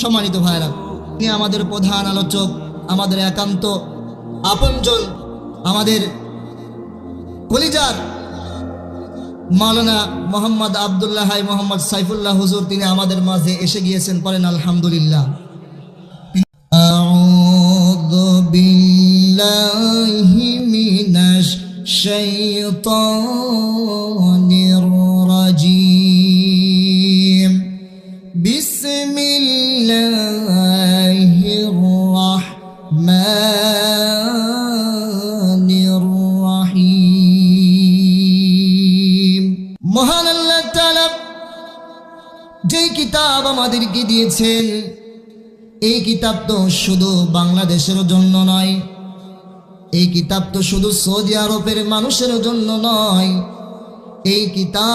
সম্মানিত ভাইরা, তিনি আমাদের প্রধান আলোচক, আমাদের একান্ত আপনজন, আমাদের কলিজার মাওলানা মোহাম্মদ আব্দুল্লাহ মোহাম্মদ সাইফুল্লাহ হুজুর, তিনি আমাদের মাঝে এসে গিয়েছেন। পড়েন আলহামদুলিল্লাহ। আউযু বিল্লাহি মিনাশ শাইতানির রাজীম। বিসমিল্লাহির রাহমানির রাহিম। মহান আল্লাহ তাআলা যে কিতাব আমাদেরকে দিয়েছেন, এই কিতাব তো শুধু বাংলাদেশের জন্য নয়, এই কিতাব তো শুধু সৌদি আরবের মানুষের জন্য নয়, এই কিতাব